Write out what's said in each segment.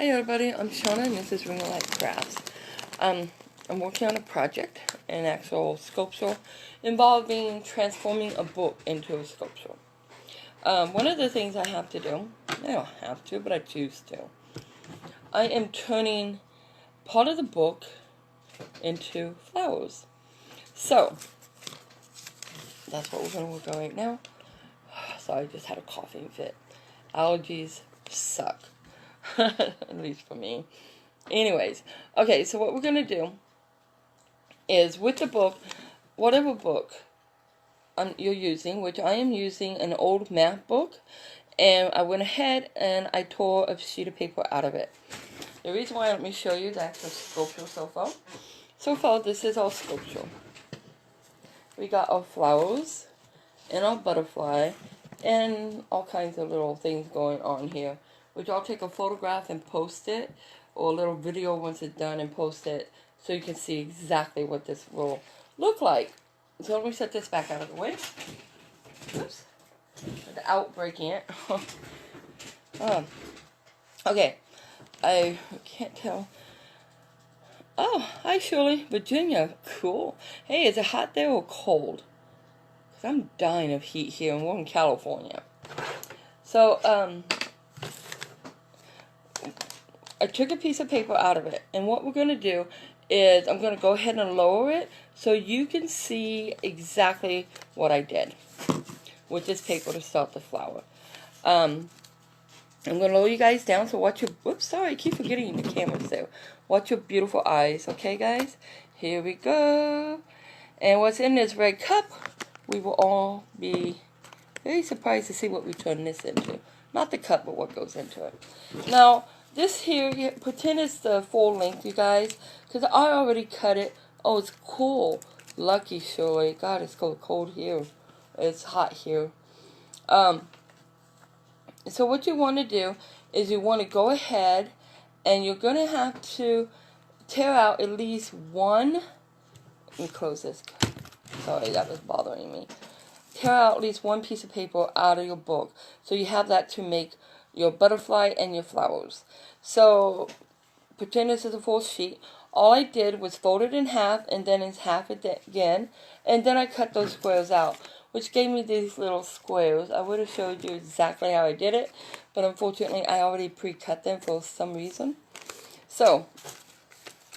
Hi everybody, I'm Shauna and this is Ring of Light Crafts. I'm working on a project, an actual sculpture, involving transforming a book into a sculpture. One of the things I have to do, I don't have to, but I choose to, I am turning part of the book into flowers. So, that's what we're going to work on right now. Sorry, I just had a coughing fit. Allergies suck. At least for me. Anyways, okay, so what we're going to do is with the book, whatever book you're using, which I am using an old math book, and I went ahead and I tore a sheet of paper out of it. The reason why, let me show you the actual sculpture so far. So far, this is our sculpture. We got our flowers and our butterfly and all kinds of little things going on here, which I'll take a photograph and post it, or a little video once it's done and post it, so you can see exactly what this will look like. So let me set this back out of the way. Oops. Without breaking it. Okay. I can't tell. Oh, hi Shirley. Virginia. Cool. Hey, is it hot there or cold? Because I'm dying of heat here and we're in California. So, I took a piece of paper out of it, and what we're going to do is I'm going to go ahead and lower it so you can see exactly what I did with this paper to start the flower. I'm going to lower you guys down, so watch your, whoops, sorry, I keep forgetting the camera's there. Watch your beautiful eyes, okay guys? Here we go. And what's in this red cup, we will all be very surprised to see what we turn this into. Not the cup, but what goes into it. Now, this here, pretend it's the full length, you guys, because I already cut it. Oh, it's cool. Lucky Shirley. God, it's so cold here. It's hot here. So what you want to do is you want to go ahead and you're going to have to tear out at least one. Let me close this. Sorry, that was bothering me. Tear out at least one piece of paper out of your book, so you have that to make your butterfly and your flowers. So pretend this is a full sheet. All I did was fold it in half and then in half again, and then I cut those squares out, which gave me these little squares. I would have showed you exactly how I did it, but unfortunately I already pre-cut them for some reason. So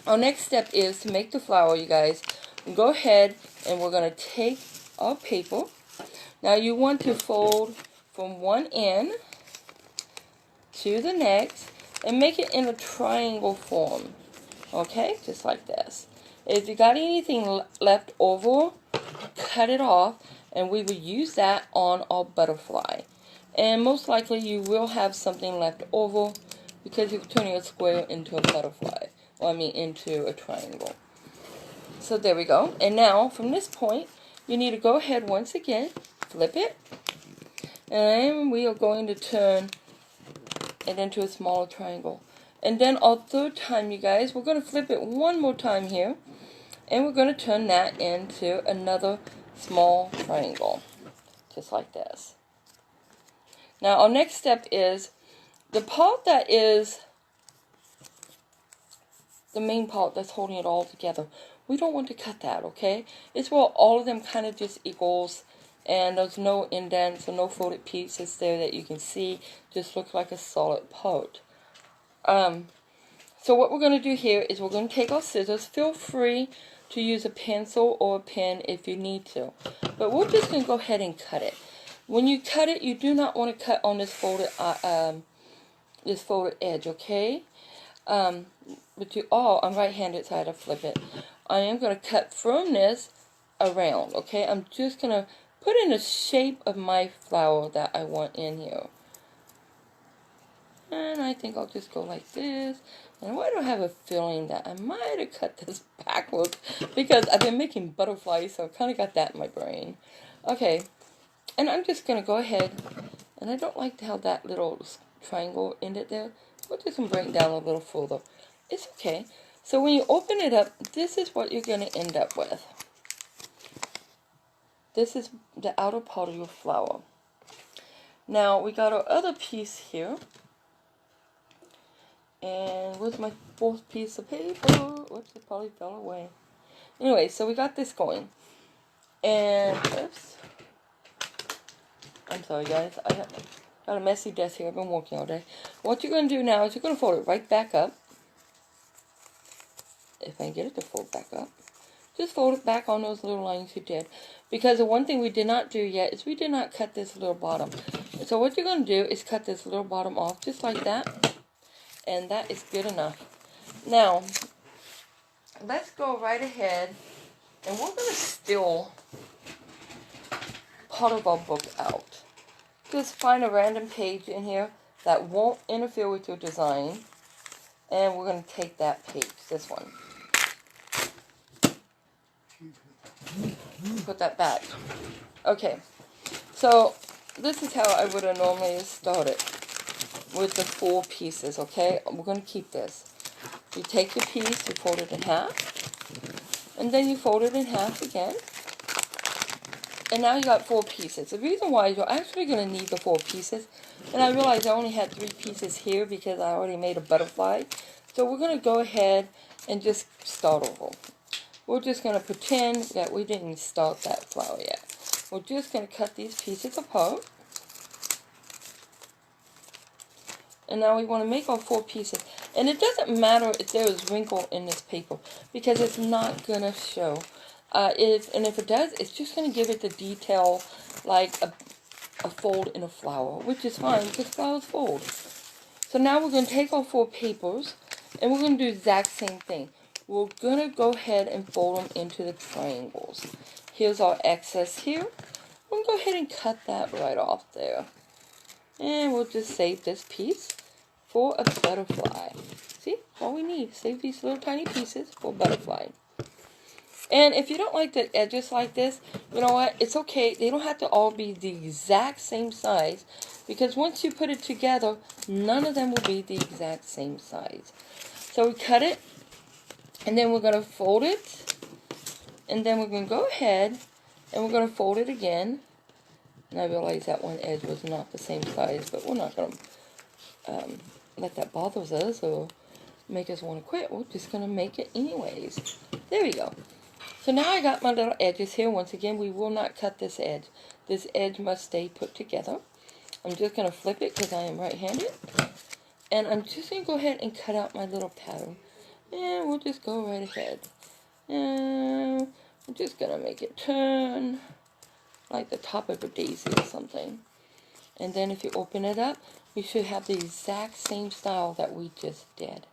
our next step is to make the flower, you guys. Go ahead and we're going to take our paper. Now you want to fold from one end to the next and make it in a triangle form. Okay, just like this. If you got anything left over, cut it off, and we will use that on our butterfly. And most likely you will have something left over because you're turning a square into a butterfly. Well, I mean into a triangle. So there we go. And now from this point, you need to go ahead once again, flip it, and we are going to turn it into a smaller triangle. And then our third time, you guys, we're going to flip it one more time here, and we're going to turn that into another small triangle, just like this. Now our next step is the part that is the main part that's holding it all together. We don't want to cut that, okay? It's where all of them kind of just equals, and there's no indents or no folded pieces there that you can see. Just looks like a solid part. So what we're going to do here is we're going to take our scissors. Feel free to use a pencil or a pen if you need to, but we're just going to go ahead and cut it. When you cut it, you do not want to cut on this folded edge, okay? But I'm right-handed, so I had to flip it. I am going to cut from this around, okay? I'm just going to put in the shape of my flower that I want in here. And I think I'll just go like this. And why do I have a feeling that I might have cut this backwards? Because I've been making butterflies, so I kind of got that in my brain. Okay, and I'm just going to go ahead, and I don't like how that little triangle ended there. We're just going to bring it down a little further. It's okay. So when you open it up, this is what you're going to end up with. This is the outer part of your flower. Now we got our other piece here. And where's my fourth piece of paper? Whoops, it probably fell away. Anyway, so we got this going. And, oops. I'm sorry, guys. I got a messy desk here. I've been working all day. What you're going to do now is you're going to fold it right back up. If I can get it to fold back up. Just fold it back on those little lines you did. Because the one thing we did not do yet is we did not cut this little bottom. So what you're going to do is cut this little bottom off just like that. And that is good enough. Now, let's go right ahead. And we're going to steal part of our book out. Just find a random page in here that won't interfere with your design. And we're going to take that page, this one. Put that back. Okay. So, this is how I would have normally started. With the 4 pieces, okay? We're going to keep this. You take your piece, you fold it in half. And then you fold it in half again. And now you got 4 pieces. The reason why is you're actually going to need the 4 pieces. And I realized I only had 3 pieces here because I already made a butterfly. So we're going to go ahead and just start over. We're just going to pretend that we didn't start that flower yet. We're just going to cut these pieces apart. And now we want to make our 4 pieces. And it doesn't matter if there is wrinkle in this paper, because it's not going to show. If it does, it's just going to give it the detail like a fold in a flower, which is fine because flowers fold. So now we're going to take our 4 papers, and we're going to do the exact same thing. We're going to go ahead and fold them into the triangles. Here's our excess here. We'll go ahead and cut that right off there. And we'll just save this piece for a butterfly. See, all we need, save these little tiny pieces for a butterfly. And if you don't like the edges like this, you know what, it's okay. They don't have to all be the exact same size, because once you put it together, none of them will be the exact same size. So we cut it, and then we're going to fold it, and then we're going to go ahead, and we're going to fold it again. And I realized that one edge was not the same size, but we're not going to let that bother us or make us want to quit. We're just going to make it anyways. There we go. So now I got my little edges here. Once again, we will not cut this edge. This edge must stay put together. I'm just going to flip it because I am right-handed. And I'm just going to go ahead and cut out my little pattern. And we'll just go right ahead. And I'm just going to make it turn like the top of a daisy or something. And then if you open it up, you should have the exact same style that we just did.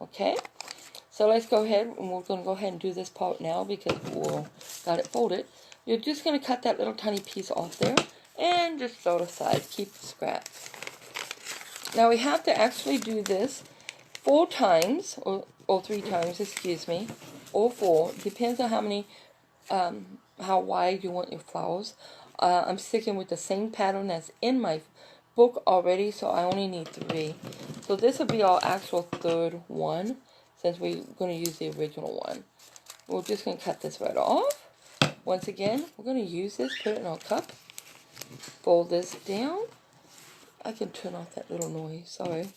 Okay? So let's go ahead, and we're going to go ahead and do this part now because we got it folded. You're just going to cut that little tiny piece off there and just throw it aside. Keep the scraps. Now we have to actually do this 4 times, or 3 times, excuse me, or 4. Depends on how many, how wide you want your flowers. I'm sticking with the same pattern that's in my book already, so I only need 3. So this will be our actual 3rd one, since we're going to use the original one. We're just going to cut this right off. Once again, we're going to use this, put it in our cup, fold this down. I can turn off that little noise, sorry.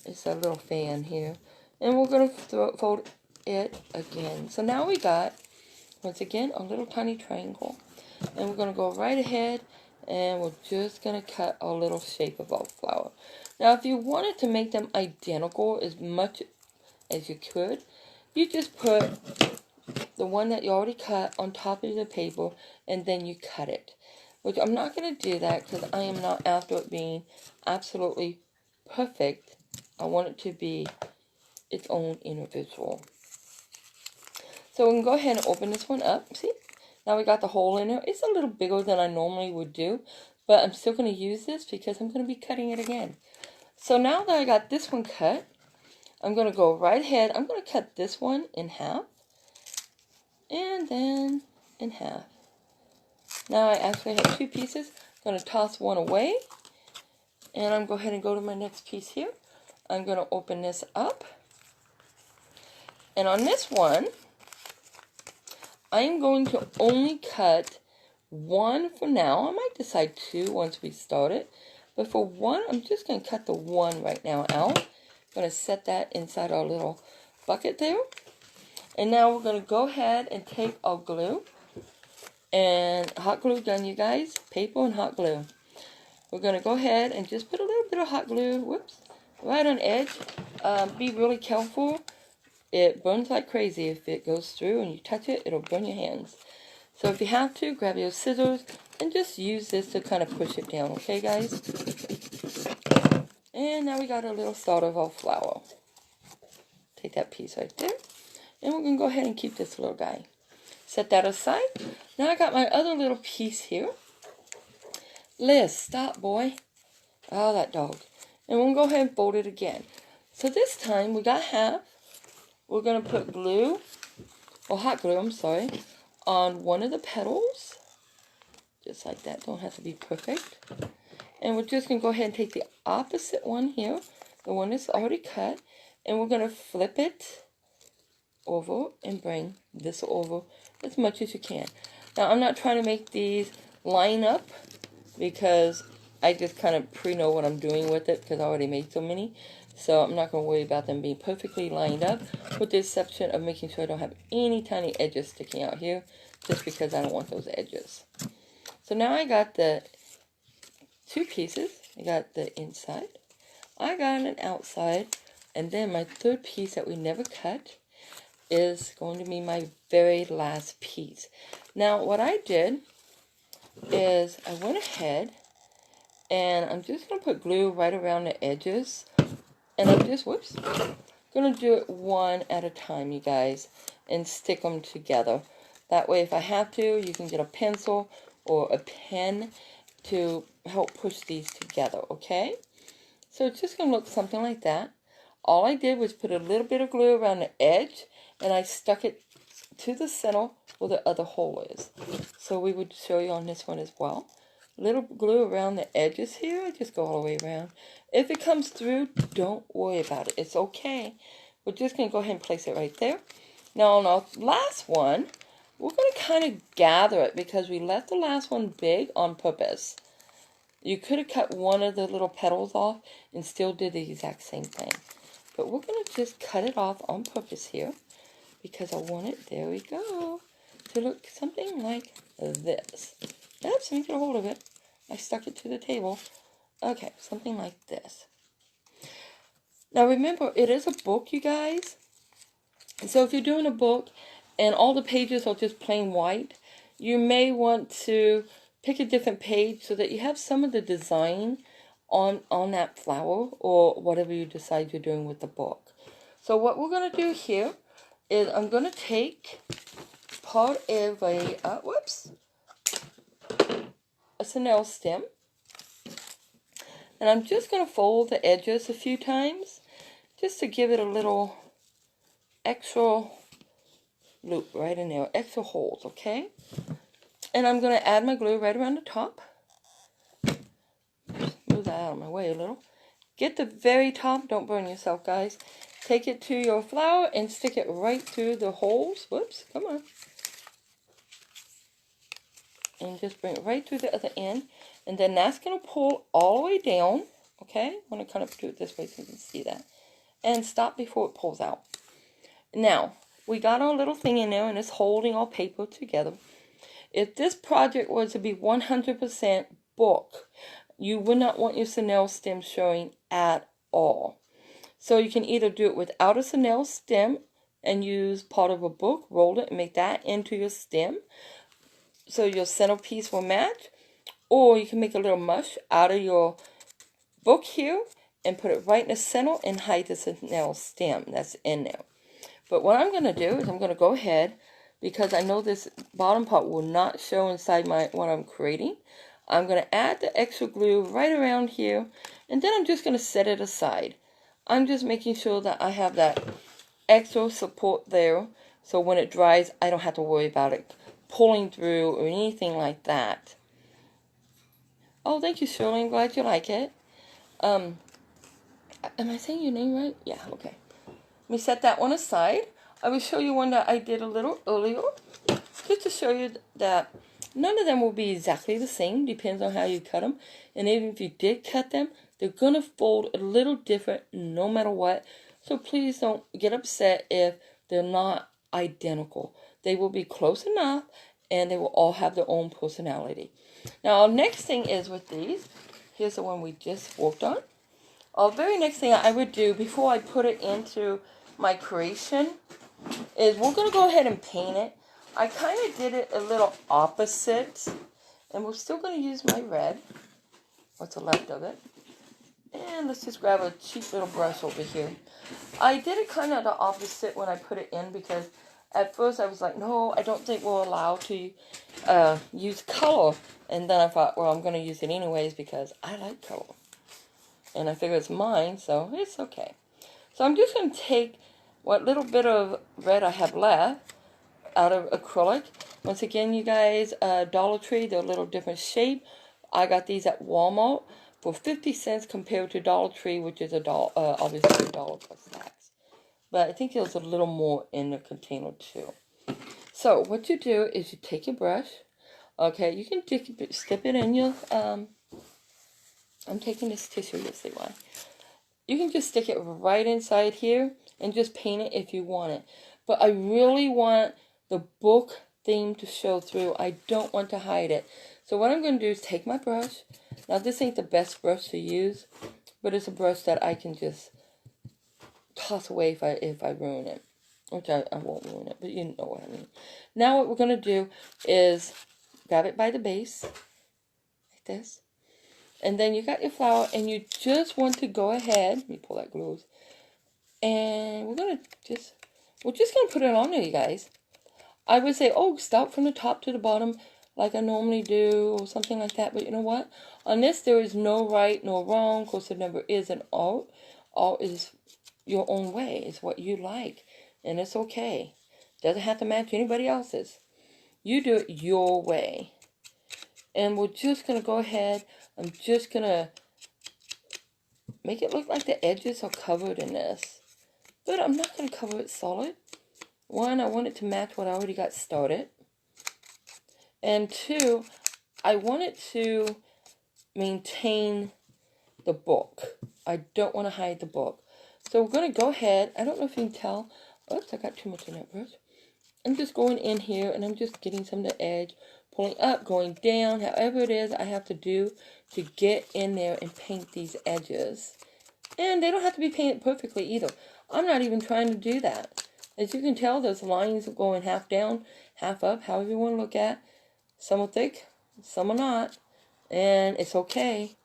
It's that little fan here. And we're going to fold it again. So now we got, once again, a little tiny triangle. And we're going to go right ahead, and we're just going to cut a little shape of our flower. Now, if you wanted to make them identical as much as you could, you just put the one that you already cut on top of the paper, and then you cut it. Which I'm not going to do that because I am not after it being absolutely perfect. I want it to be its own individual. So we can go ahead and open this one up. See? Now we got the hole in there. It's a little bigger than I normally would do, but I'm still going to use this because I'm going to be cutting it again. So now that I got this one cut, I'm going to go right ahead. I'm going to cut this one in half, and then in half. Now I actually have 2 pieces. I'm going to toss one away, and I'm going to go ahead and go to my next piece here. I'm going to open this up, and on this one, I'm going to only cut 1 for now. I might decide 2 once we start it, but for 1, I'm just going to cut the 1 right now out, going to set that inside our little bucket there. And now we're going to go ahead and take our glue. And hot glue gun, you guys. Paper and hot glue. We're going to go ahead and just put a little bit of hot glue, whoops, right on the edge. Be really careful. It burns like crazy if it goes through and you touch it, it'll burn your hands. So if you have to, grab your scissors and just use this to kind of push it down, okay guys? And now we got a little start of our flower. Take that piece right there. And we're going to go ahead and keep this little guy. Set that aside. Now I got my other little piece here. Liz, stop, boy. Oh, that dog. And we'll go ahead and fold it again. So this time we got half. We're going to put glue, or hot glue, I'm sorry, on one of the petals. Just like that. Don't have to be perfect. And we're just going to go ahead and take the opposite one here, the one that's already cut, and we're going to flip it over and bring this over as much as you can. Now, I'm not trying to make these line up because I just kind of pre-know what I'm doing with it because I already made so many. So I'm not going to worry about them being perfectly lined up, with the exception of making sure I don't have any tiny edges sticking out here, just because I don't want those edges. So now I got the two pieces. I got the inside, I got an outside, and then my third piece that we never cut is going to be my very last piece. Now what I did is I went ahead and I'm just going to put glue right around the edges, and I'm just, whoops, going to do it one at a time, you guys, and stick them together. That way if I have to, you can get a pencil or a pen to help push these together, okay? So it's just going to look something like that. All I did was put a little bit of glue around the edge, and I stuck it to the center where the other hole is. So we would show you on this one as well. Little glue around the edges here, just go all the way around. If it comes through, don't worry about it. It's okay. We're just going to go ahead and place it right there. Now on our last one, we're going to kind of gather it because we left the last one big on purpose. You could have cut one of the little petals off and still did the exact same thing. But we're going to just cut it off on purpose here because I want it, there we go, to look something like this. Oops, let me get a hold of it. I stuck it to the table. Okay, something like this. Now remember, it is a book, you guys. So if you're doing a book and all the pages are just plain white, you may want to pick a different page so that you have some of the design on that flower or whatever you decide you're doing with the book. So what we're going to do here is I'm going to take part of a, a Chenille stem, and I'm just going to fold the edges a few times just to give it a little extra loop right in there, extra holes, okay? And I'm going to add my glue right around the top. Move that out of my way a little. Get the very top, don't burn yourself, guys. Take it to your flower and stick it right through the holes. Whoops, come on. And just bring it right through the other end. And then that's going to pull all the way down. Okay? I'm going to kind of do it this way so you can see that. And stop before it pulls out. Now, we got our little thing in there and it's holding our paper together. If this project was to be 100% book, you would not want your Chenille stem showing at all. So you can either do it without a Chenille stem and use part of a book, roll it and make that into your stem, so your centerpiece will match. Or you can make a little mush out of your book here and put it right in the center and hide the Chenille stem that's in there. But what I'm going to do is I'm going to go ahead, because I know this bottom part will not show inside what I'm creating. I'm going to add the extra glue right around here, and then I'm just going to set it aside. I'm just making sure that I have that extra support there, so when it dries, I don't have to worry about it pulling through or anything like that. Oh, thank you, Shirley. I'm glad you like it. Am I saying your name right? Yeah, okay. Let me set that one aside. I will show you one that I did a little earlier, just to show you that None of them will be exactly the same, depends on how you cut them. And even if you did cut them, they're going to fold a little different no matter what. So please don't get upset if they're not identical. They will be close enough, and they will all have their own personality. Now, our next thing is with these. Here's the one we just worked on. Our very next thing I would do before I put it into my creation is we're going to go ahead and paint it. I kind of did it a little opposite, and we're still going to use my red, what's left of it. And let's just grab a cheap little brush over here. I did it kind of the opposite when I put it in, because at first I was like, no, I don't think we're allowed to use color. And then I thought, well, I'm going to use it anyways because I like color. And I figure it's mine, so it's okay. So I'm just going to take what little bit of red I have left out of acrylic. Once again, you guys, Dollar Tree, they're a little different shape. I got these at Walmart for 50 cents compared to Dollar Tree, which is obviously $1 plus tax. But I think there's a little more in the container too. So what you do is you take your brush. Okay, you can dip it in your, I'm taking this tissue, you'll see why. You can just stick it right inside here and just paint it if you want it. But I really want the book theme to show through. I don't want to hide it. So what I'm going to do is take my brush. Now this ain't the best brush to use, but it's a brush that I can just toss away if I ruin it. Which I won't ruin it, but you know what I mean. Now what we're going to do is grab it by the base, like this. And then you got your flower, and you just want to go ahead. Let me pull that glue. And we're just going to put it on there, you guys. I would say, oh, start from the top to the bottom like I normally do, or something like that. But you know what? On this, there is no right, no wrong. Of course, there never is an art. Art is your own way. It's what you like. And it's okay. Doesn't have to match anybody else's. You do it your way. And we're just going to go ahead. I'm just going to make it look like the edges are covered in this. But I'm not going to cover it solid. One, I want it to match what I already got started. And two, I want it to maintain the book. I don't want to hide the book. So we're going to go ahead. I don't know if you can tell. Oops, I got too much in that brush. I'm just going in here, and I'm just getting some of the edge. Pulling up, going down, however it is I have to do to get in there and paint these edges. And they don't have to be painted perfectly either. I'm not even trying to do that. As you can tell, those lines are going half down, half up, however you want to look at. Some are thick, some are not. And it's okay.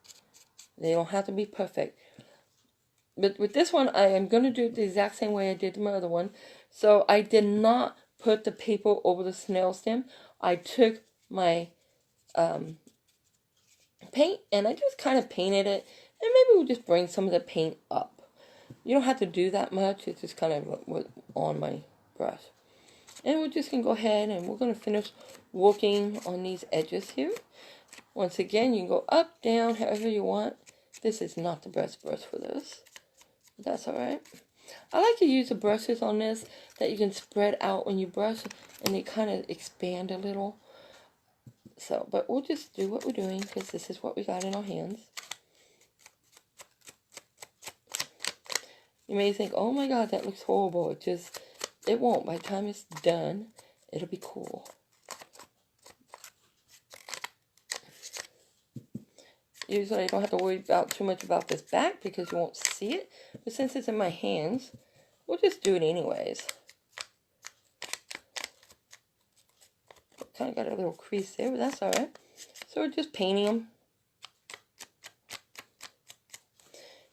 They don't have to be perfect. But with this one, I am going to do it the exact same way I did my other one. So I did not put the paper over the snail stem. I took my paint, and I just kind of painted it, and maybe we'll just bring some of the paint up. You don't have to do that much. It's just kind of on my brush. And we're just going to go ahead, and we're going to finish working on these edges here. Once again, you can go up, down, however you want. This is not the best brush for this. But that's alright. I like to use the brushes on this that you can spread out when you brush, and they kind of expand a little. So, but we'll just do what we're doing because this is what we got in our hands. You may think, oh my god, that looks horrible. It won't. By the time it's done, it'll be cool. Usually I don't have to worry too much about this back because you won't see it. But since it's in my hands, we'll just do it anyways. Kind of got a little crease there, but that's alright. So we're just painting them.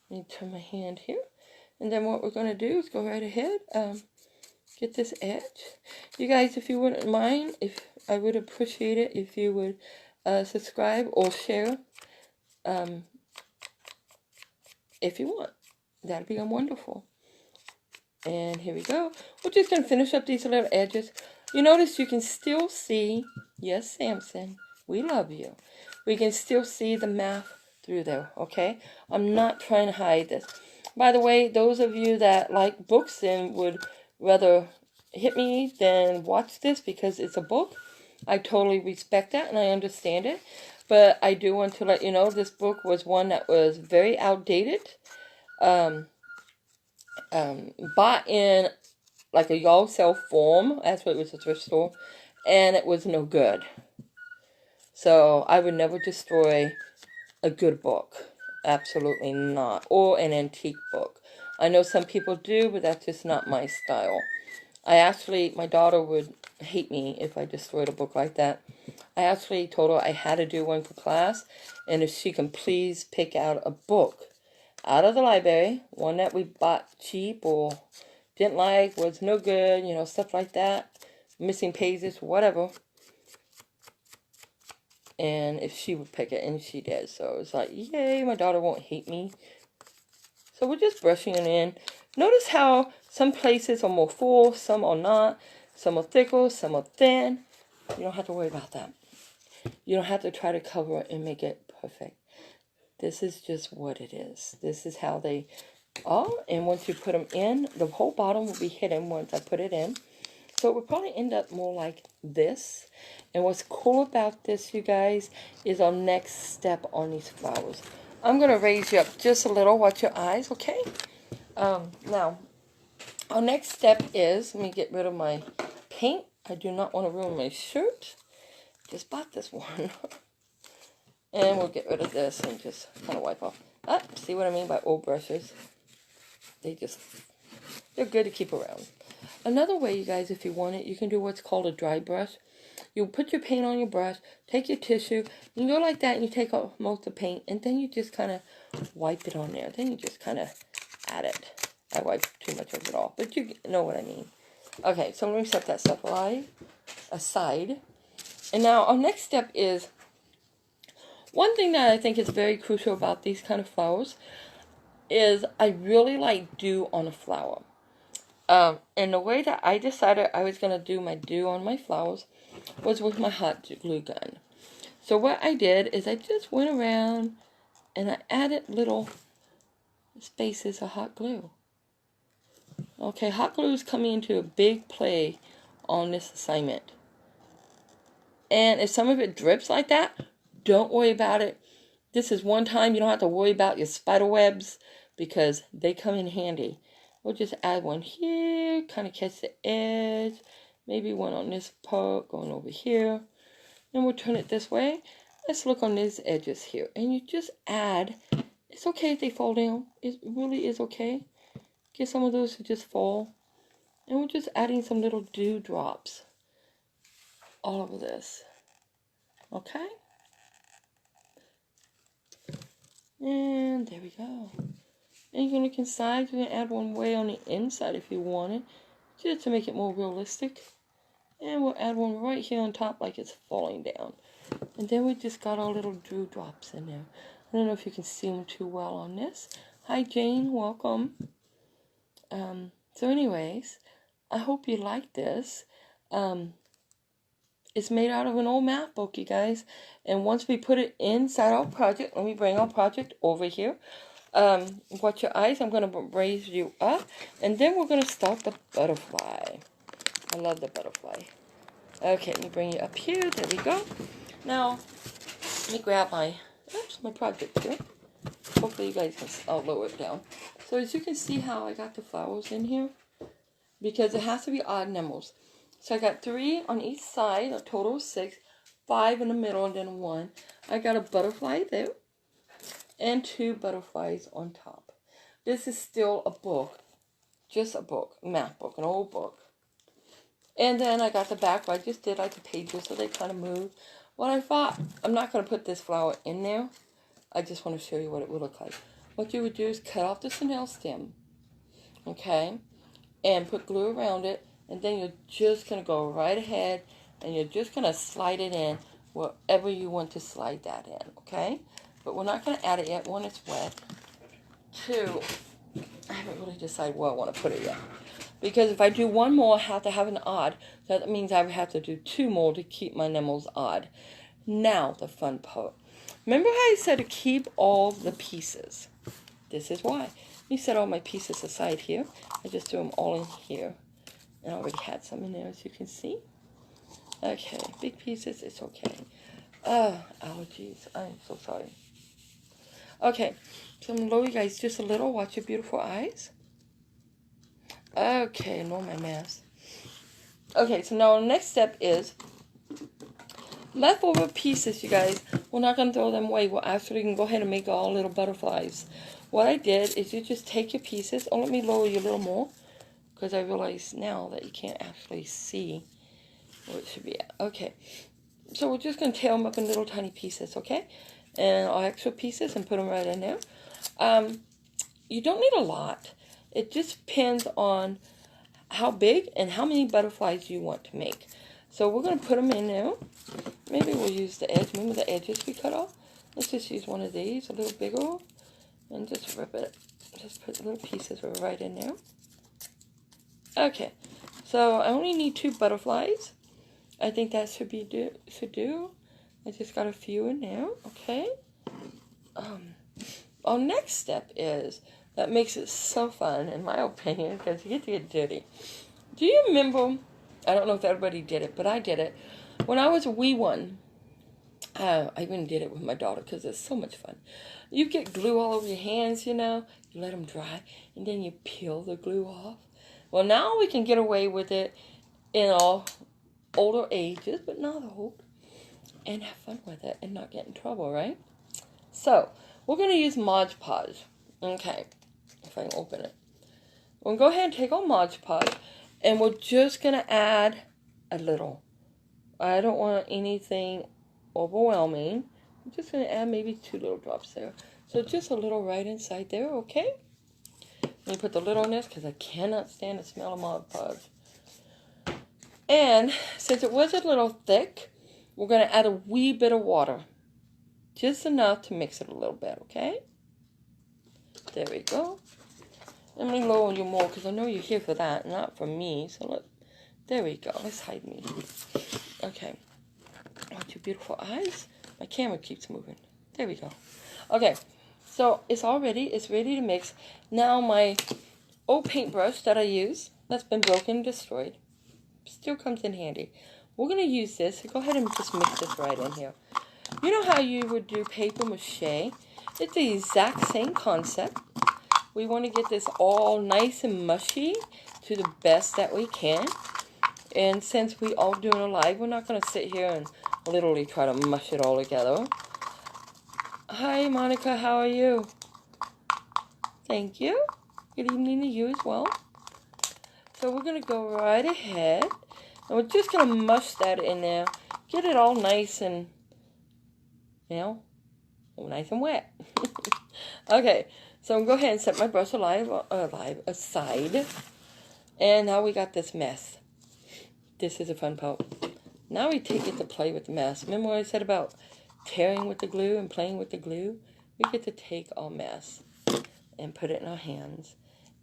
Let me turn my hand here. And then what we're going to do is go right ahead, get this edge. You guys, if you wouldn't mind, I would appreciate it if you would subscribe or share if you want. That'd be wonderful. And here we go. We're just going to finish up these little edges. You notice you can still see, yes, Samson, we love you. We can still see the math through there, okay? I'm not trying to hide this. By the way, those of you that like books and would rather hit me than watch this because it's a book, I totally respect that and I understand it. But I do want to let you know this book was one that was very outdated. Bought in like a yard sale form. That's what it was, a thrift store. And it was no good. So I would never destroy a good book. Absolutely not. Or an antique book. I know some people do, but that's just not my style. My daughter would hate me if I destroyed a book like that. I actually told her I had to do one for class, and if she can please pick out a book out of the library, one that we bought cheap or didn't like, was no good, stuff like that, missing pages, whatever. And if she would pick it, and she did. So it's like, yay, my daughter won't hate me. So we're just brushing it in. Notice how some places are more full, some are not. Some are thicker, some are thin. You don't have to worry about that. You don't have to try to cover it and make it perfect. This is just what it is. This is how they are. And once you put them in, the whole bottom will be hidden once I put it in. So it will probably end up more like this. And what's cool about this, you guys, is our next step on these flowers. I'm going to raise you up just a little. Watch your eyes, okay? Now, our next step is, let me get rid of my paint. I do not want to ruin my shirt. Just bought this one. And we'll get rid of this and just kind of wipe off. See what I mean by old brushes? They're good to keep around. Another way, you guys, if you want it, you can do what's called a dry brush. You put your paint on your brush, take your tissue, you go like that, and you take off most of the paint, and then you just kind of wipe it on there. Then you just kind of add it. I wipe too much of it off, but you know what I mean. Okay, so let me set that stuff aside. And now our next step is, one thing that I think is very crucial about these kind of flowers is I really like dew on a flower. And the way that I decided I was going to do my dew on my flowers was with my hot glue gun. So what I did is I just went around and I added little spaces of hot glue. Okay, hot glue is coming into a big play on this assignment. And if some of it drips like that, don't worry about it. This is one time you don't have to worry about your spider webs because they come in handy. We'll just add one here, kind of catch the edge. Maybe one on this part going over here. And we'll turn it this way. Let's look on these edges here. And you just add. It's okay if they fall down. It really is okay. Get some of those to just fall. And we're just adding some little dew drops all over this. Okay? And there we go. And you can look inside. You can add one way on the inside if you want it, just to make it more realistic. And we'll add one right here on top like it's falling down. And then we just got our little dew drops in there. I don't know if you can see them too well on this. Hi Jane, welcome. So anyways, I hope you like this. It's made out of an old math book, you guys. And once we put it inside our project, let me bring our project over here. Watch your eyes. I'm going to raise you up. And then we're going to start the butterfly. I love the butterfly. Okay, let me bring you up here. There we go. Now, let me grab my project here. Hopefully you guys can, I'll lower it down. So as you can see how I got the flowers in here. Because it has to be odd numbers. So I got 3 on each side, a total of 6, 5 in the middle, and then 1. I got a butterfly there, and 2 butterflies on top. This is still a book, just a book, math book, an old book. And then I got the back, where I just did like the pages so they kind of move. What I thought, I'm not going to put this flower in there. I just want to show you what it would look like. What you would do is cut off the chenille stem, okay, and put glue around it. And then you're just going to go right ahead and you're just going to slide it in wherever you want to slide that in, okay? But we're not going to add it yet. 1, it's wet. 2, I haven't really decided where I want to put it yet. Because if I do 1 more, I have to have an odd. That means I would have to do 2 more to keep my nemmels odd. Now, the fun part. Remember how I said to keep all the pieces? This is why. Let me set all my pieces aside here. I just threw them all in here. And I already had some in there, as you can see. Okay, big pieces, it's okay. Allergies, I'm so sorry. Okay, so I'm gonna lower you guys just a little. Watch your beautiful eyes. Okay, lower my mask. Okay, so now the next step is leftover pieces, you guys. We're not going to throw them away. We're actually going to go ahead and make all little butterflies. What I did is you just take your pieces. Oh, let me lower you a little more, because I realize now that you can't actually see where it should be at. Okay, so we're just going to tear them up in little tiny pieces, okay? And our extra pieces and put them right in there. You don't need a lot. It just depends on how big and how many butterflies you want to make. So we're going to put them in there. Maybe we'll use the edge. Remember the edges we cut off? Let's just use one of these, a little bigger, and just rip it. Just put little pieces right in there. Okay, so I only need 2 butterflies. I think that should do. I just got a few in there. Okay. Our next step is that makes it so fun, in my opinion, because you get to get dirty. Do you remember? I don't know if everybody did it, but I did it when I was a wee one. I even did it with my daughter because it's so much fun. You get glue all over your hands, you know. You let them dry, and then you peel the glue off. Well, now we can get away with it in our older ages, but not old, and have fun with it and not get in trouble, right? So, we're going to use Mod Podge. Okay, if I can open it. We'll go ahead and take our Mod Podge, and we're just going to add a little. I don't want anything overwhelming. I'm just going to add maybe 2 little drops there. So just a little right inside there, okay? Let me put the lid on this because I cannot stand the smell of Mod Podge. And since it was a little thick, we're going to add a wee bit of water. Just enough to mix it a little bit, okay? There we go. Let me lower you more because I know you're here for that, not for me. So look, there we go. Let's hide me. Okay. Want your beautiful eyes? My camera keeps moving. There we go. Okay. So it's all ready. It's ready to mix. Now my old paintbrush that I use, that's been broken and destroyed, still comes in handy. We're going to use this. So go ahead and just mix this right in here. You know how you would do paper mache? It's the exact same concept. We want to get this all nice and mushy to the best that we can. And since we all doing a live, we're not going to sit here and literally try to mush it all together. Hi, Monica. How are you? Thank you. Good evening to you as well. So we're going to go right ahead. And we're just going to mush that in there. Get it all nice and, you know, nice and wet. Okay, so I'm going to go ahead and set my brush aside. And now we got this mess. This is a fun part. Now we take it to play with the mess. Remember what I said about tearing with the glue and playing with the glue? We get to take our mess and put it in our hands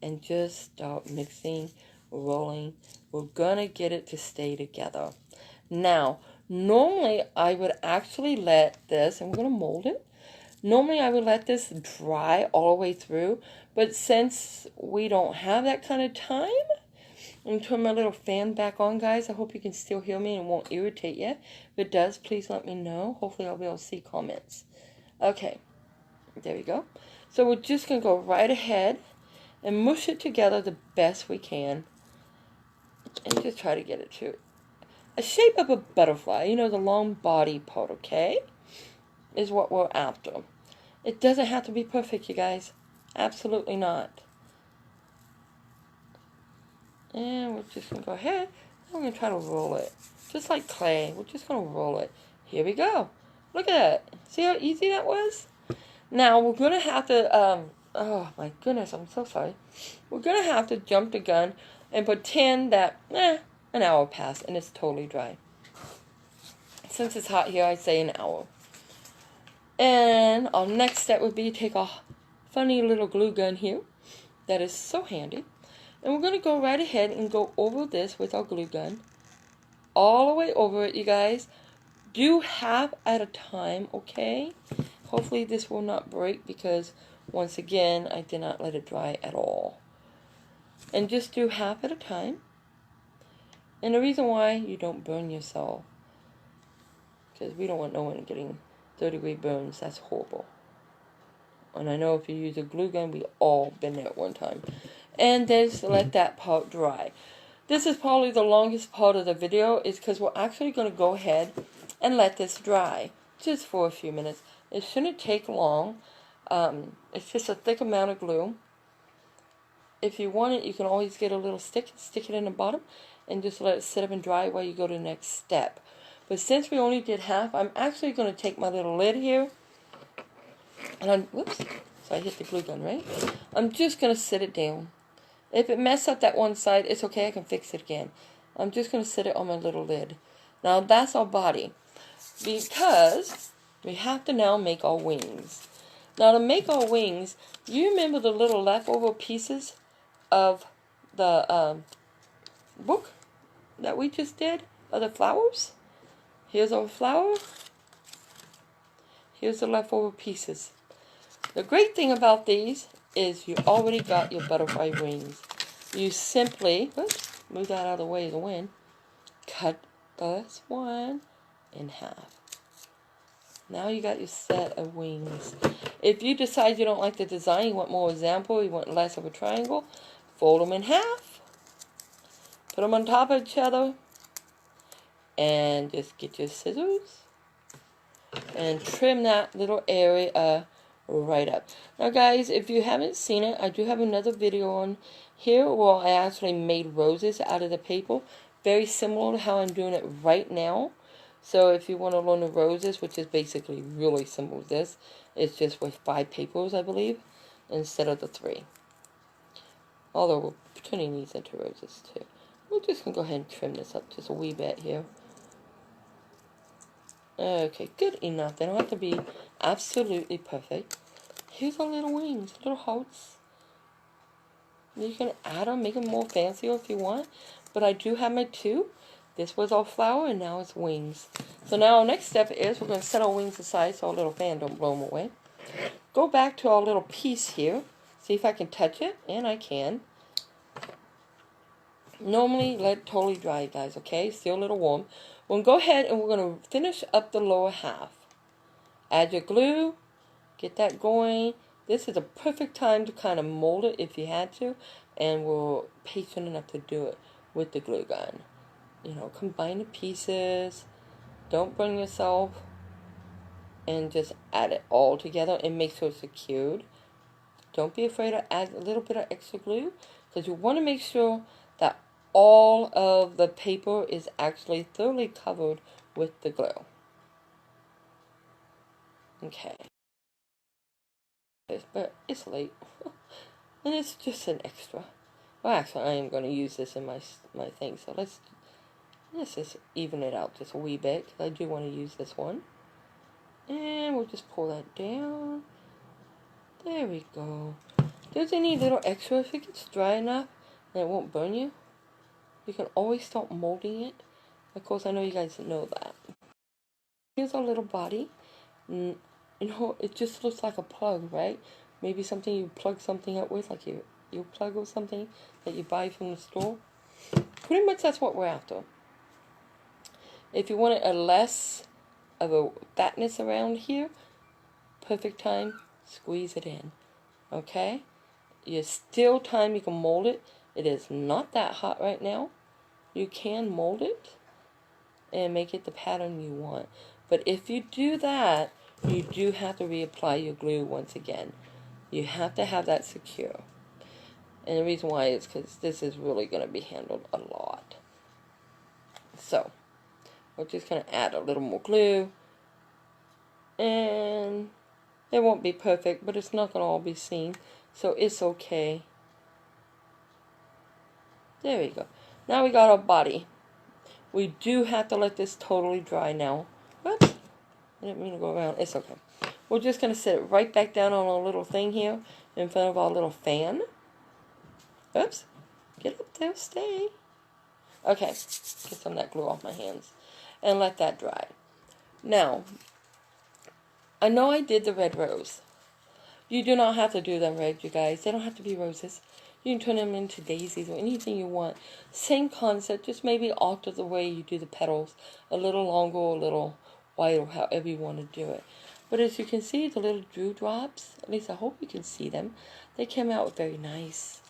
and just start mixing, rolling. We're going to get it to stay together. Now, normally I would actually let this, and we're going to mold it. Normally I would let this dry all the way through, but since we don't have that kind of time, I'm going to turn my little fan back on, guys. I hope you can still hear me and it won't irritate you. If it does, please let me know. Hopefully I'll be able to see comments. Okay, there we go. So we're just going to go right ahead and mush it together the best we can. And just try to get it to a shape of a butterfly. You know, the long body part, okay? Is what we're after. It doesn't have to be perfect, you guys. Absolutely not. And we're just going to go ahead and we're going to try to roll it. Just like clay. We're just going to roll it. Here we go. Look at that. See how easy that was? Now, we're going to have to, oh my goodness, I'm so sorry. We're going to have to jump the gun and pretend that, an hour passed and it's totally dry. Since it's hot here, I say an hour. And our next step would be to take a funny little glue gun here. That is so handy. And we're going to go right ahead and go over this with our glue gun. All the way over it, you guys. Do half at a time, okay? Hopefully this will not break because, once again, I did not let it dry at all. And just do half at a time. And the reason why, you don't burn yourself. Because we don't want no one getting third-degree burns. That's horrible. And I know if you use a glue gun, we all been there at one time. And just let that part dry. This is probably the longest part of the video, is because we're actually going to go ahead and let this dry. Just for a few minutes. It shouldn't take long. It's just a thick amount of glue. If you want it, you can always get a little stick it in the bottom, and just let it sit up and dry while you go to the next step. But since we only did half, I'm actually going to take my little lid here, and whoops, so I hit the glue gun, right? I'm just going to sit it down. If it messes up that one side, it's okay, I can fix it again. I'm just going to sit it on my little lid. Now that's our body, because we have to now make our wings. Now to make our wings, you remember the little leftover pieces of the book that we just did, of the flowers? Here's our flower. Here's the leftover pieces. The great thing about these is you already got your butterfly wings. You simply, whoops, move that out of the way of the wind, cut this one in half. Now you got your set of wings. If you decide you don't like the design, you want more example, you want less of a triangle, fold them in half, put them on top of each other, and just get your scissors and trim that little area right up. Now guys, if you haven't seen it, I do have another video on here where I actually made roses out of the paper, very similar to how I'm doing it right now. So if you want to learn the roses, which is basically really simple as this, it's just with 5 papers, I believe, instead of the 3. Although we're turning these into roses too. We're just going to go ahead and trim this up just a wee bit here. Okay, good enough. They don't have to be absolutely perfect. Here's our little wings, little hearts. You can add them, make them more fancier if you want. But I do have my 2. This was our flower, and now it's wings. So now our next step is we're going to set our wings aside so our little fan don't blow them away. Go back to our little piece here. See if I can touch it, and I can. Normally, let it totally dry, guys, okay? Still a little warm. We'll go ahead and we're going to finish up the lower half. Add your glue. Get that going. This is a perfect time to kind of mold it if you had to. And we're patient enough to do it with the glue gun. You know, combine the pieces. Don't burn yourself. And just add it all together and make sure it's secured. Don't be afraid to add a little bit of extra glue, because you want to make sure that all of the paper is actually thoroughly covered with the glue. Okay. But it's late. And it's just an extra. Well, actually, I am going to use this in my thing, so let's just even it out just a wee bit, because I do want to use this one. And we'll just pull that down. There we go. If there's any little extra, if it gets dry enough and it won't burn you, you can always start molding it. Of course, I know you guys know that. Here's our little body. You know, it just looks like a plug, right? Maybe something you plug something up with, like you plug or something that you buy from the store. Pretty much that's what we're after. If you want a less of a fatness around here, perfect time, squeeze it in. Okay? There's still time you can mold it. It is not that hot right now. You can mold it and make it the pattern you want. But if you do that, you do have to reapply your glue once again. You have to have that secure. And the reason why is because this is really going to be handled a lot. So, we're just going to add a little more glue. And it won't be perfect, but it's not going to all be seen. So it's okay. There we go. Now we got our body. We do have to let this totally dry now. Whoops. I didn't mean to go around. It's okay. We're just going to sit it right back down on our little thing here in front of our little fan. Oops. Get up there. Stay. Okay. Get some of that glue off my hands. And let that dry. Now, I know I did the red rose. You do not have to do them red, you guys. They don't have to be roses. You can turn them into daisies or anything you want. Same concept, just maybe alter the way you do the petals. A little longer or a little wider, or however you want to do it. But as you can see, the little dewdrops, at least I hope you can see them, they came out very nice.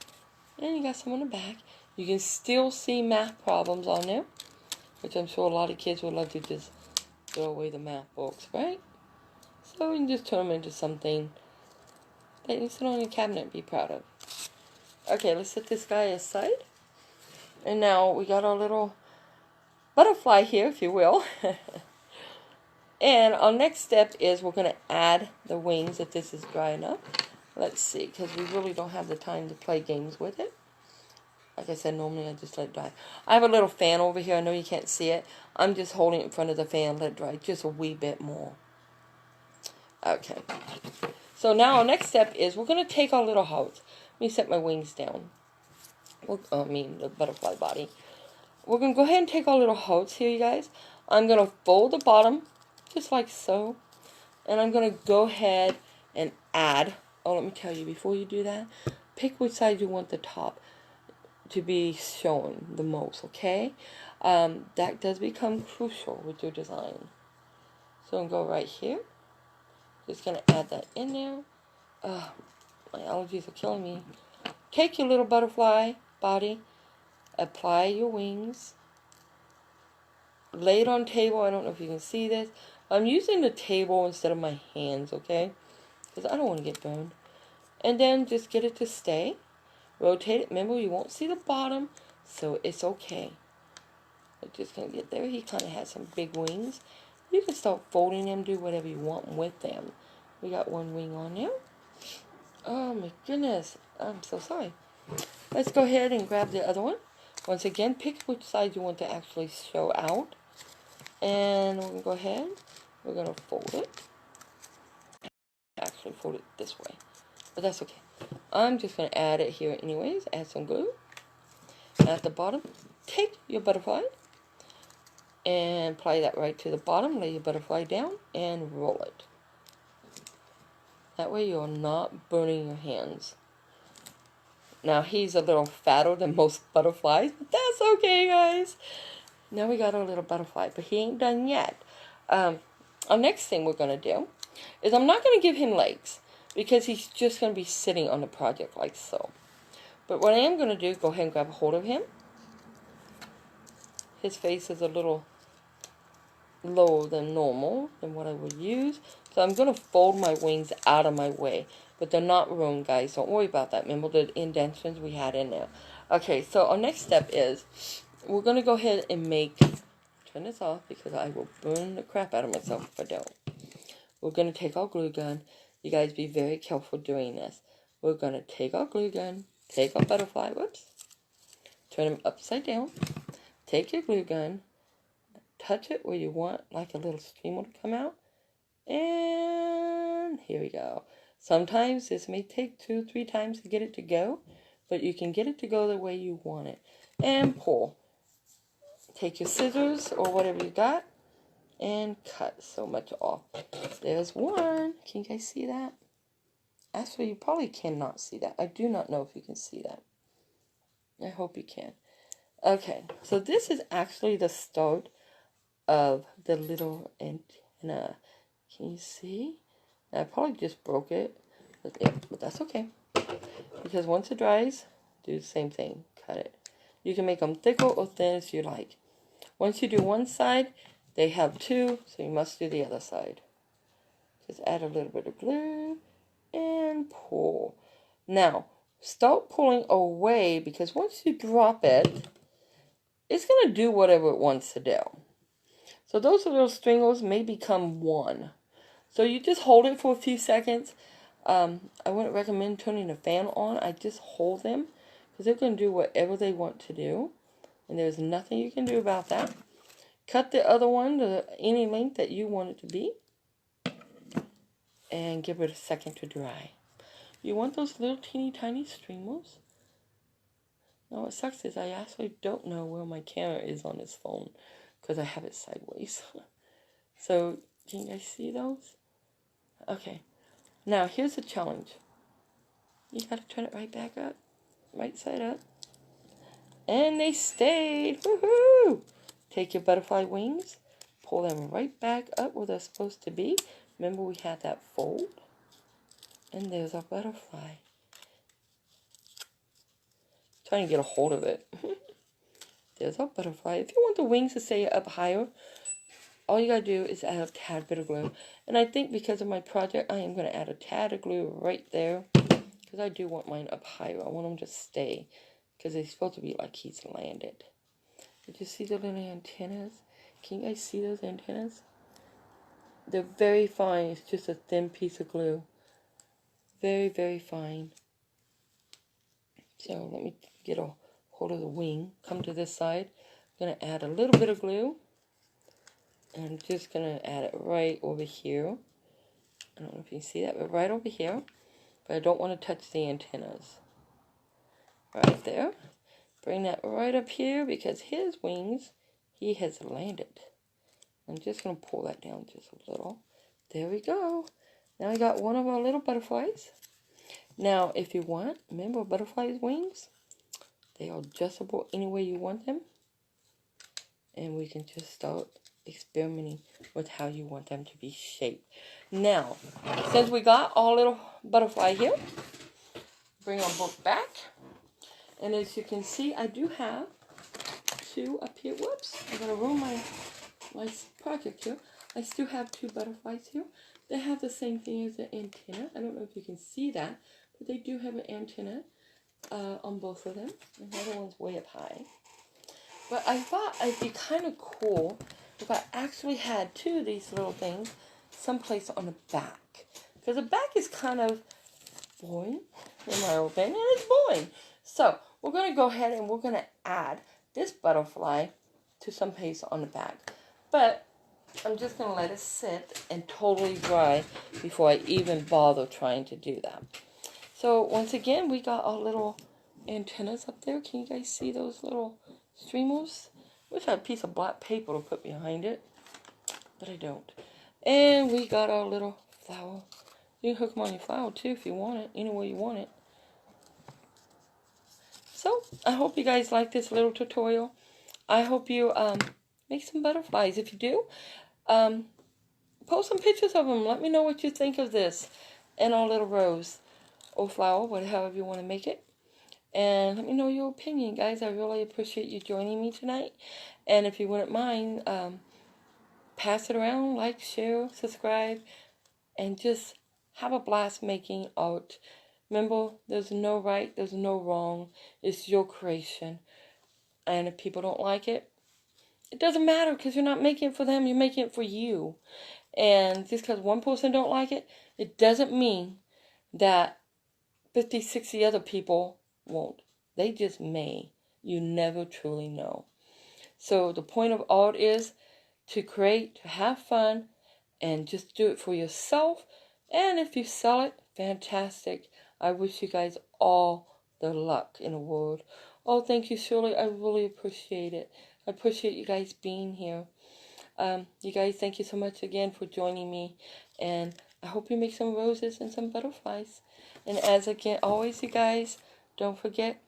And you got some on the back. You can still see math problems on there, which I'm sure a lot of kids would love to just throw away the math books, right? So you can just turn them into something that you can sit on your cabinet and be proud of. Okay, let's set this guy aside. And now we got our little butterfly here, if you will. And our next step is we're going to add the wings if this is dry enough. Let's see, because we really don't have the time to play games with it. Like I said, normally I just let it dry. I have a little fan over here. I know you can't see it. I'm just holding it in front of the fan, let it dry just a wee bit more. Okay. So now our next step is we're going to take our little hearts. Let me set my wings down. The butterfly body. We're going to go ahead and take our little hearts here, you guys. I'm going to fold the bottom, just like so. And I'm going to go ahead and add. Oh, let me tell you, before you do that, pick which side you want the top to be shown the most, okay? That does become crucial with your design. So I'm going to go right here. Just going to add that in there. My allergies are killing me. Take your little butterfly body, apply your wings, lay it on table. I don't know if you can see this. I'm using the table instead of my hands, okay? Because I don't want to get burned. And then just get it to stay. Rotate it. Remember, you won't see the bottom, so it's okay. I'm just going to get there. He kind of has some big wings. You can start folding them, do whatever you want with them. We got one wing on there. Oh my goodness. I'm so sorry. Let's go ahead and grab the other one. Once again, pick which side you want to actually show out. And we're going to go ahead. We're going to fold it. Actually fold it this way. But that's okay. I'm just going to add it here anyways. Add some glue. At the bottom, take your butterfly and apply that right to the bottom. Lay your butterfly down and roll it. That way you're not burning your hands. Now he's a little fatter than most butterflies, but that's okay, guys. Now we got our little butterfly, but he ain't done yet. Our next thing we're going to do is I'm not going to give him legs because he's just going to be sitting on the project like so. But what I am going to do is go ahead and grab a hold of him. His face is a little lower than normal than what I would use. So I'm going to fold my wings out of my way. But they're not ruined, guys. Don't worry about that. Remember the indentions we had in there. Okay, so our next step is we're going to go ahead and turn this off because I will burn the crap out of myself if I don't. We're going to take our glue gun. You guys be very careful doing this. We're going to take our glue gun, take our butterfly, whoops, turn them upside down, take your glue gun, touch it where you want like a little streamer to come out, and here we go. Sometimes this may take 2 or 3 times to get it to go, but you can get it to go the way you want it. And pull. Take your scissors or whatever you got and cut so much off. There's one. Can you guys see that? Actually, you probably cannot see that. I do not know if you can see that. I hope you can. Okay, so this is actually the start of the little antenna. Can you see? I probably just broke it, but that's okay. Because once it dries, do the same thing. Cut it. You can make them thicker or thin as you like. Once you do one side, they have 2, so you must do the other side. Just add a little bit of glue and pull. Now, start pulling away because once you drop it, it's going to do whatever it wants to do. So those little stringers may become one. So you just hold it for a few seconds. I wouldn't recommend turning the fan on. I just hold them because they're going to do whatever they want to do. And there's nothing you can do about that. Cut the other one to any length that you want it to be. And give it a second to dry. You want those little teeny tiny streamers? Now what sucks is I actually don't know where my camera is on this phone because I have it sideways. So, can you guys see those? Okay. Now, here's the challenge. You gotta turn it right back up. right side up. And they stayed. Woohoo! Take your butterfly wings, pull them right back up where they're supposed to be. Remember we had that fold? And there's our butterfly. Trying to get a hold of it. There's our butterfly. If you want the wings to stay up higher, all you gotta do is add a tad bit of glue. And I think because of my project, I am gonna add a tad of glue right there. Because I do want mine up higher. I want them to stay. Because they're supposed to be like he's landed. Did you see the little antennas? Can you guys see those antennas? They're very fine. It's just a thin piece of glue. Very, very fine. So let me get a hold of the wing. Come to this side. I'm going to add a little bit of glue. And I'm just going to add it right over here. I don't know if you can see that, but right over here. But I don't want to touch the antennas. Right there. Bring that right up here because his wings, he has landed. I'm just going to pull that down just a little. There we go. Now I got one of our little butterflies. Now, if you want, remember butterflies' wings? They are adjustable any way you want them. And we can just start experimenting with how you want them to be shaped. Now, since we got our little butterfly here, bring our book back. And as you can see, I do have two up here. Whoops, I'm going to ruin my project here. I still have two butterflies here. They have the same thing as the antenna. I don't know if you can see that, but they do have an antenna on both of them. And the other one's way up high. But I thought it'd be kind of cool if I actually had two of these little things someplace on the back. Because the back is kind of boring, in my opinion. It's boring. So we're going to go ahead and we're going to add this butterfly to some place on the back. But I'm just going to let it sit and totally dry before I even bother trying to do that. So once again, we got our little antennas up there. Can you guys see those little streamers? Wish I had a piece of black paper to put behind it, but I don't. And we got our little flower. You can hook them on your flower too if you want it, any way you want it. So I hope you guys like this little tutorial. I hope you make some butterflies. If you do, post some pictures of them. Let me know what you think of this and our little rose or flower, whatever you want to make it. And let me know your opinion, guys. I really appreciate you joining me tonight. And if you wouldn't mind, pass it around, like, share, subscribe, and just have a blast making art. Remember, there's no right, there's no wrong. It's your creation. And if people don't like it, it doesn't matter because you're not making it for them. You're making it for you. And just because one person don't like it, it doesn't mean that 50, 60 other people won't. They just may. You never truly know. So the point of art is to create, to have fun, and just do it for yourself. And if you sell it, fantastic. I wish you guys all the luck in the world. Oh, thank you, Shirley. I really appreciate it. I appreciate you guys being here. You guys, thank you so much again for joining me. And I hope you make some roses and some butterflies. And as again, always, you guys, don't forget,